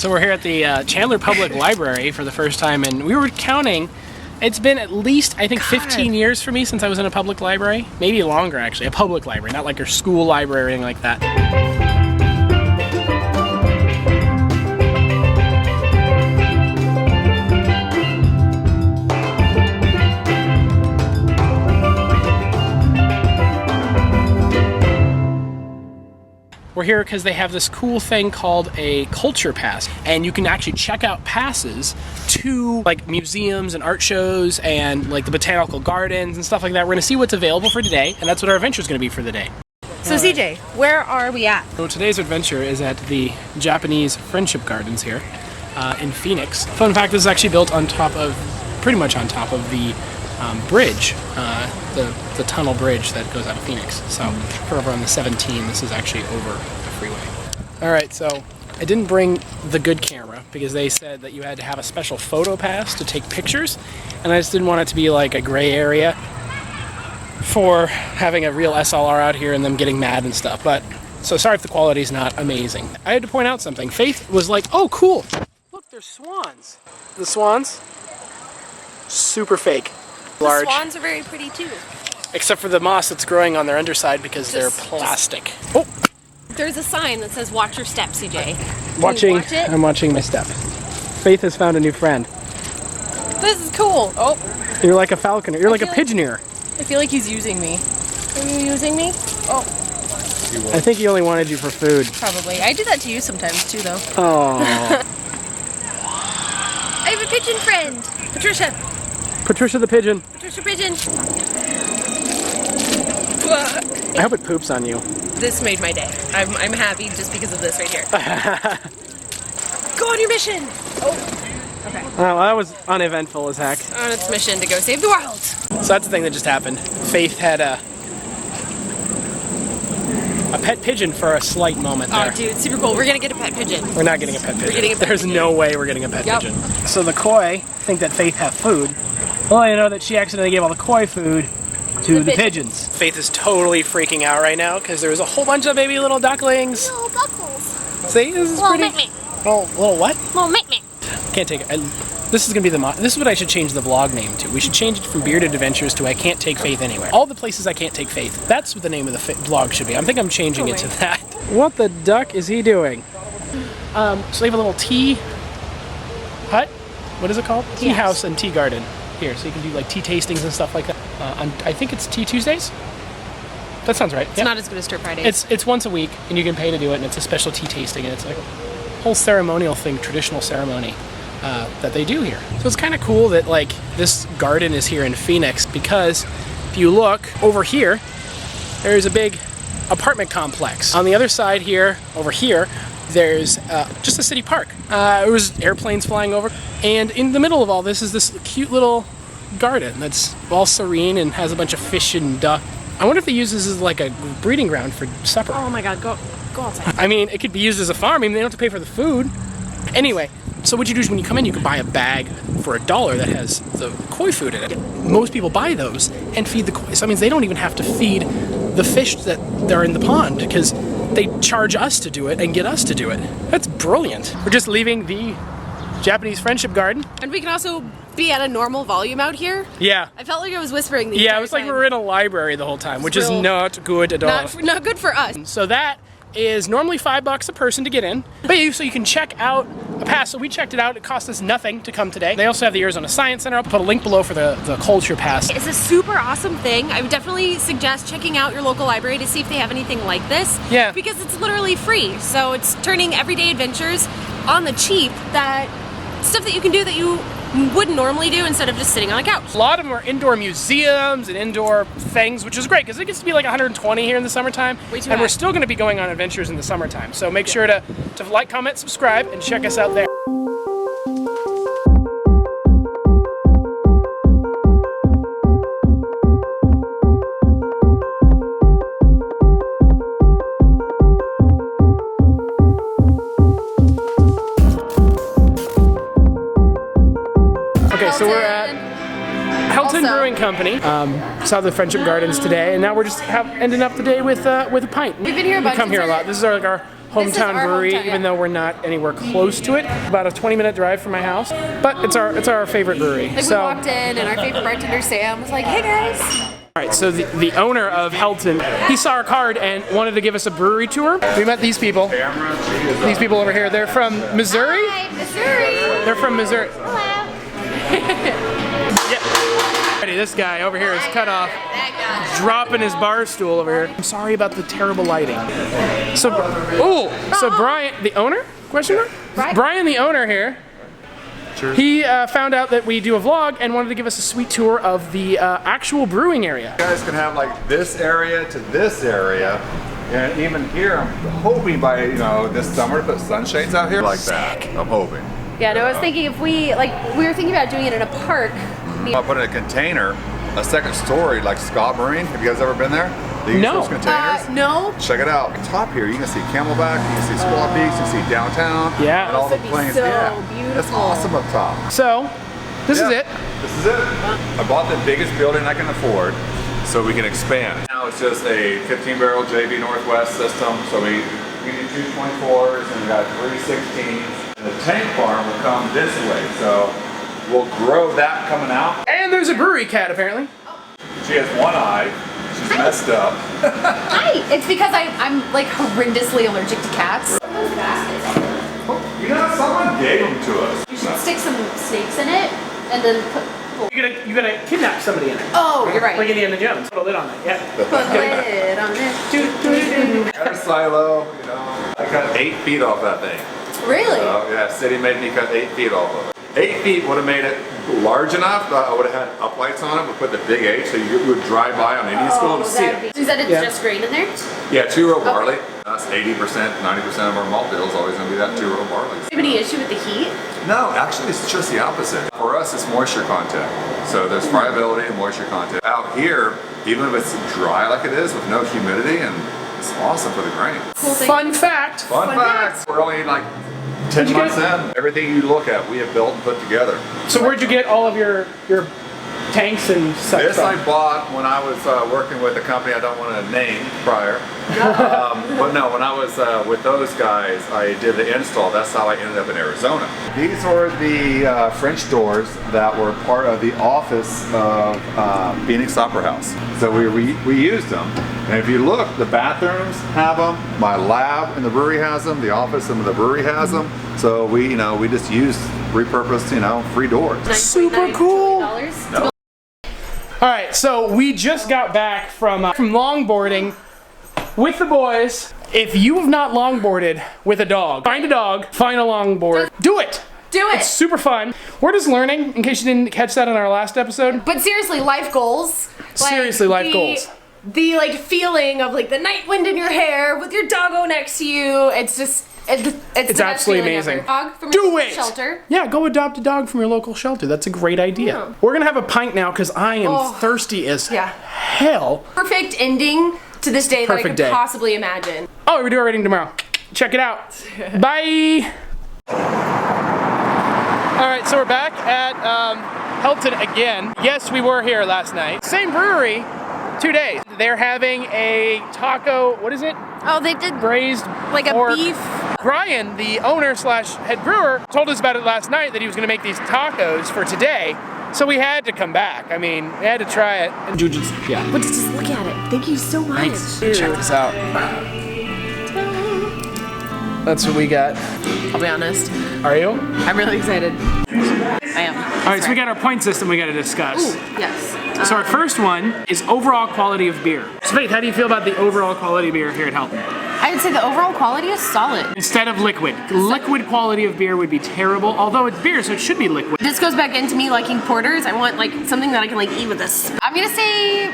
So we're here at the Chandler Public Library for the first time, and we were counting. It's been at least, I think, 15 years for me since I was in a public library. Maybe longer, actually. A public library, not like your school library or anything like that. We're here because they have this cool thing called a culture pass, and you can actually check out passes to like museums and art shows and like the botanical gardens and stuff like that. We're gonna see what's available for today, and that's what our adventure is gonna be for the day. So CJ, where are we at? So today's adventure is at the Japanese Friendship Gardens here in Phoenix. Fun fact, this is actually built on top of, pretty much on top of the bridge, the tunnel bridge that goes out of Phoenix. So for over on the 17, this is actually over the freeway. All right, so I didn't bring the good camera because they said that you had to have a special photo pass to take pictures, and I just didn't want it to be like a gray area for having a real SLR out here and them getting mad and stuff. But so sorry if the quality's not amazing. I had to point out something. Faith was like, "Oh, cool! Look, there's swans." The swans, super fake. Large. The swans are very pretty too. Except for the moss that's growing on their underside because they're plastic. Oh! There's a sign that says "Watch your step, CJ." I'm watching my step. Faith has found a new friend. This is cool. Oh. You're like a falconer. You're like a pigeoneer. I feel like he's using me. Are you using me? Oh. I think he only wanted you for food. Probably. I do that to you sometimes too, though. Oh. I have a pigeon friend, Patricia. Patricia the pigeon. Patricia Pigeon. I hope it poops on you. This made my day. I'm happy just because of this right here. Go on your mission. Oh. Okay. Well, that was uneventful as heck. On its mission to go save the world. So that's the thing that just happened. Faith had a pet pigeon for a slight moment there. Oh, dude, super cool. We're gonna get a pet pigeon. We're not getting a pet pigeon. We're getting a pet There's pigeon. no way we're getting a pet pigeon. So the koi think that Faith have food. Well, I know that she accidentally gave all the koi food to the pigeons. Faith is totally freaking out right now because there's a whole bunch of baby little ducklings. Little duckles. See, this is Little pretty. mick-mick. Little what? Little mick-mick. Can't take it. This is gonna be this is what I should change the vlog name to. We should change it from Bearded Adventures to I Can't Take Faith Anywhere. All the places I can't take Faith. That's what the name of the vlog should be. I think I'm changing it to that. What the duck is he doing? So they have a little tea hut. What is it called? Tea house and tea garden here. So you can do like tea tastings and stuff like that. I think it's Tea Tuesdays. That sounds right. It's not as good as Stir Fridays. It's once a week, and you can pay to do it, and it's a special tea tasting, and it's like a whole ceremonial thing, traditional ceremony that they do here. So it's kind of cool that like this garden is here in Phoenix because if you look over here, there's a big apartment complex. On the other side here, over here, there's just a city park. There was airplanes flying over, and in the middle of all this is this cute little garden that's all serene and has a bunch of fish and duck. I wonder if they use this as like a breeding ground for supper. Oh my god, go outside. I mean, it could be used as a farm. I mean, they don't have to pay for the food. Anyway, so what you do is when you come in, you can buy a bag for $1 that has the koi food in it. Most people buy those and feed the koi. So that means they don't even have to feed the fish that are in the pond because they charge us to do it and get us to do it. That's brilliant. We're just leaving the Japanese Friendship Garden. And we can also be at a normal volume out here. Yeah. I felt like I was whispering the Yeah, entire it was like time. we were in a library the whole time, which is not good at all. Not good for us. So that is normally $5 a person to get in, but so you can check out a pass. So we checked it out. It cost us nothing to come today. They also have the Arizona Science Center. I'll put a link below for the culture pass. It's a super awesome thing. I would definitely suggest checking out your local library to see if they have anything like this. Yeah. Because it's literally free. So it's turning everyday adventures on the cheap, that stuff that you can do that you wouldn't normally do instead of just sitting on a couch. A lot of them are indoor museums and indoor things, which is great because it gets to be like 120 here in the summertime. Way too and hot. we're still going to be going on adventures in the summertime. So make sure to like, comment, subscribe, and check us out there. Okay, so we're at Helton Brewing Company. Saw the Friendship Gardens today, and now we're just ending up the day with a pint. We've been here a bunch. We come here a lot. This is our hometown brewery, even though we're not anywhere close to it. About a 20-minute drive from my house, but it's our favorite brewery. Like we walked in, and our favorite bartender Sam was like, "Hey guys." All right, so the owner of Helton, he saw our card and wanted to give us a brewery tour. We met these people. These people over here. They're from Missouri. Hi, Missouri. They're from Missouri. Hello. Yeah. This guy over here is cut off, dropping his bar stool over here. I'm sorry about the terrible lighting. So Brian, the owner? Question mark? Brian, the owner here. Sure. He found out that we do a vlog and wanted to give us a sweet tour of the actual brewing area. You guys can have like this area to this area, and even here, I'm hoping by this summer to put sunshades out here like that. I'm hoping. Yeah, no, I was thinking if we were thinking about doing it in a park. I'll put in a container, a second story like Scott Marine. Have you guys ever been there? They use those containers. No. Check it out. Top here, you can see Camelback, you can see Squaw Peaks, you can see downtown. Yeah. And all the planes. So beautiful. It's awesome up top. So, this is it. This is it. I bought the biggest building I can afford so we can expand. Now it's just a 15-barrel JB Northwest system. So we do 2 24s and we got 3 16s. And the tank farm will come this way. So we'll grow that coming out. And there's a brewery cat apparently. She has one eye. She's messed up. Hi. It's because I'm like horrendously allergic to cats. Someone gave them to us. You should stick some snakes in it and then put. You're gonna kidnap somebody in it. Oh, you're right. Like Indiana Jones. Put a lid on it. Yeah. Put a lid on it. Got a silo. I cut 8 feet off that thing. Really? So, yeah, city made me cut 8 feet off of it. 8 feet would have made it large enough that I would have had uplights on it. We put the big H so you would drive by on Indian school to see it. You said it's just grain in there? Yeah, 2-row barley. That's 80%, 90% of our malt bill is always going to be that 2-row barley. Do you have any issue with the heat? No, actually it's just the opposite. For us it's moisture content. So there's friability and moisture content. Out here, even if it's dry like it is with no humidity, and it's awesome for the grain. Cool thing. Fun fact. Fun fact. We're only like 10 months in. Everything you look at, we have built and put together. So where'd you get all of your tanks and such This from? I bought when I was working with a company I don't want to name prior. But no, when I was with those guys, I did the install. That's how I ended up in Arizona. These were the French doors that were part of the office of Phoenix Opera House. So we used them. And if you look, the bathrooms have them. My lab in the brewery has them. The office in the brewery has them. So we just used repurposed, free doors. Super cool. No. All right, so we just got back from longboarding with the boys. If you have not longboarded with a dog, find a longboard, do it. Do it. It's super fun. We're just learning, in case you didn't catch that on our last episode. But seriously, life goals. Seriously, life goals. The feeling of the night wind in your hair with your doggo next to you. It's just it's the absolutely best amazing. Dog from Do your it. shelter. Yeah, go adopt a dog from your local shelter. That's a great idea. Yeah. We're gonna have a pint now because I am thirsty as hell. Perfect ending to this day that I could possibly imagine. Oh, we do our rating tomorrow. Check it out. Bye. All right, so we're back at Helton again. Yes, we were here last night. Same brewery, 2 days. They're having a taco, what is it? Oh, they did Braised like pork. a beef. Brian, the owner slash head brewer, told us about it last night that he was gonna make these tacos for today. So we had to come back. I mean, we had to try it. Yeah. But just look at it. Thank you so much. Thanks. Check this out. That's what we got. I'll be honest. Are you? I'm really excited. I am. All right, so we got our point system we got to discuss. Ooh, yes. So our first one is overall quality of beer. So Faith, how do you feel about the overall quality of beer here at Helton? I would say the overall quality is solid. Instead of liquid. Liquid quality of beer would be terrible, although it's beer, so it should be liquid. This goes back into me liking porters. I want something that I can eat with this. I'm gonna say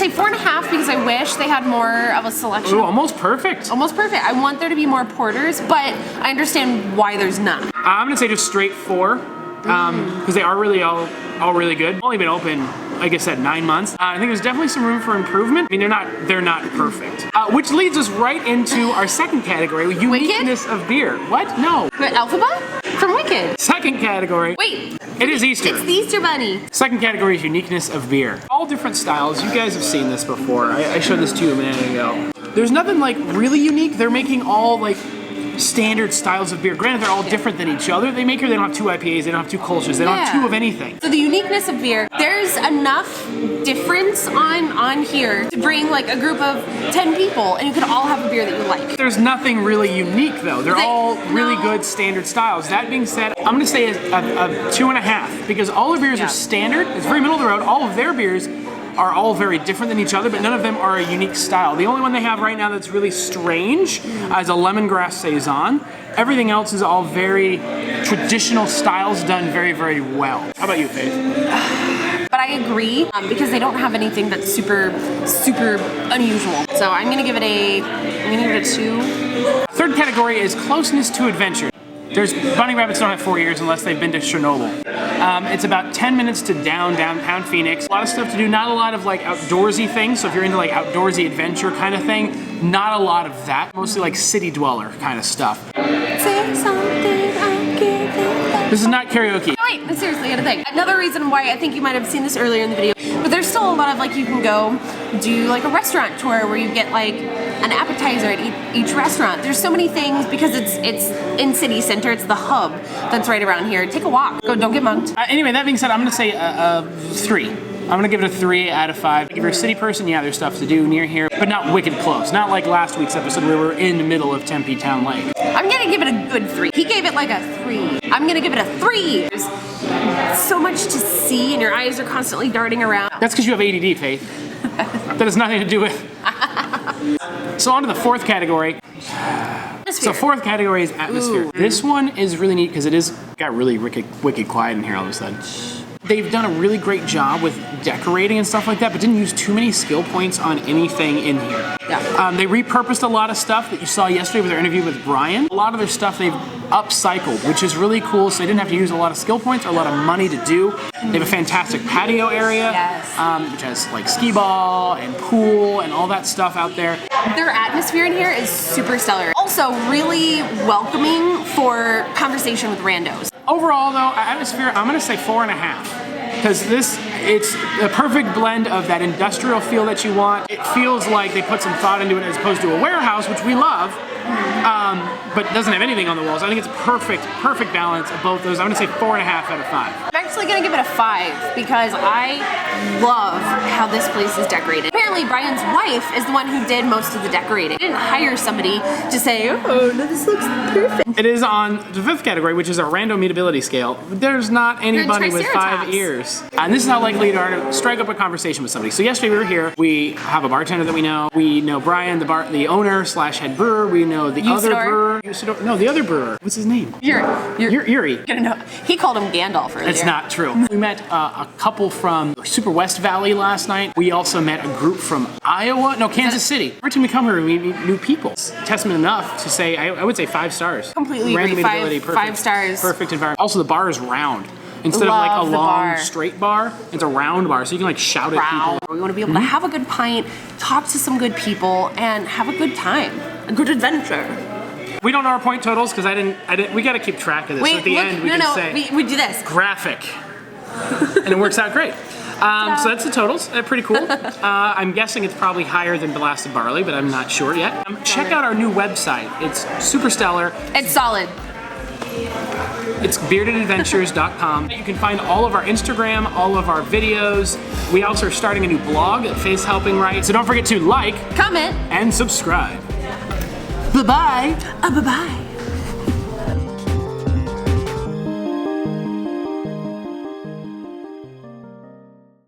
4.5 because I wish they had more of a selection. Ooh, almost perfect. Almost perfect. I want there to be more porters, but I understand why there's none. I'm gonna say just straight 4, because they are really all really good. Only been open, like I said, 9 months. I think there's definitely some room for improvement. I mean, they're not perfect. Which leads us right into our second category, uniqueness of beer. What? No. But Alphaba? From Wicked. Second category. Wait. It is Easter. It's the Easter Bunny. Second category is uniqueness of beer. All different styles. You guys have seen this before. I showed this to you a minute ago. There's nothing like really unique. They're making all like standard styles of beer. Granted, they're all different than each other. They don't have 2 IPAs, they don't have 2 Kolsch's, they don't have 2 of anything. So the uniqueness of beer, there's enough difference on here to bring like a group of 10 people and you could all have a beer that you like. There's nothing really unique though. They're all really good standard styles. That being said, I'm gonna say a 2.5 because all the beers are standard. It's very middle of the road. All of their beers are all very different than each other, but none of them are a unique style. The only one they have right now that's really strange is a lemongrass saison. Everything else is all very traditional styles done very, very well. How about you, Faith? But I agree because they don't have anything that's super unusual. So I'm gonna give it a 2. Third category is closeness to adventure. Bunny rabbits don't have 4 ears unless they've been to Chernobyl. It's about 10 minutes to downtown Phoenix. A lot of stuff to do, not a lot of like outdoorsy things. So if you're into like outdoorsy adventure kind of thing, not a lot of that. Mostly like city dweller kind of stuff. Say something, I'll give it. This is not karaoke. Wait, seriously, I gotta think. Another reason why I think you might have seen this earlier in the video, but there's still a lot of like you can go do like a restaurant tour where you get like an appetizer at each restaurant. There's so many things because it's in city center. It's the hub that's right around here. Take a walk. Don't get mugged. Anyway, that being said, I'm gonna say a 3. I'm gonna give it a 3 out of 5. If you're a city person, yeah, there's stuff to do near here, but not wicked close. Not like last week's episode where we're in the middle of Tempe Town Lake. I'm gonna give it a good 3. He gave it like a 3. I'm gonna give it a 3. There's so much to see and your eyes are constantly darting around. That's because you have ADD, Faith. That has nothing to do with... So on to the 4th category. So 4th category is atmosphere. This one is really neat because it got really wicked quiet in here all of a sudden. They've done a really great job with decorating and stuff like that, but didn't use too many skill points on anything in here. Yeah. They repurposed a lot of stuff that you saw yesterday with their interview with Brian. A lot of their stuff they've upcycled, which is really cool, so they didn't have to use a lot of skill points or a lot of money to do. They have a fantastic patio area, which has like skee ball and pool and all that stuff out there. Their atmosphere in here is super stellar. Also really welcoming for conversation with randos. Overall though, atmosphere, I'm gonna say 4.5. Because it's a perfect blend of that industrial feel that you want. It feels like they put some thought into it as opposed to a warehouse, which we love, but doesn't have anything on the walls. I think it's perfect balance of both those. I'm gonna say 4.5 out of 5. I'm actually gonna give it a 5 because I love how this place is decorated. Apparently Brian's wife is the one who did most of the decorating. He didn't hire somebody to say, oh, no, this looks perfect. It is on the 5th category, which is a random mutability scale. There's not anybody with 5 ears. And this is how likely you are to strike up a conversation with somebody. So yesterday we were here, we have a bartender that we know Brian, the owner / head brewer, we know the other brewer. No, the other brewer. What's his name? Yuri. He called him Gandalf earlier. It's not true. We met a couple from Super West Valley last night. We also met a group from Kansas City. Every time we come here, we meet new people. It's testament enough to say, I would say 5 stars. Completely agree. 5 stars. Perfect environment. Also, the bar is round. Instead of like a long straight bar, it's a round bar, so you can like shout at people. We want to be able to have a good pint, talk to some good people, and have a good time, a good adventure. We don't know our point totals because we got to keep track of this. So at the end, we can say we do this graphic, and it works out great. So that's the totals. They're pretty cool. I'm guessing it's probably higher than Blasted Barley, but I'm not sure yet. Check out our new website. It's super stellar. It's solid. It's beardedadventures.com. You can find all of our Instagram, all of our videos. We also are starting a new blog at Face Helping Right. So don't forget to like, comment, and subscribe. Bye-bye. Bye-bye.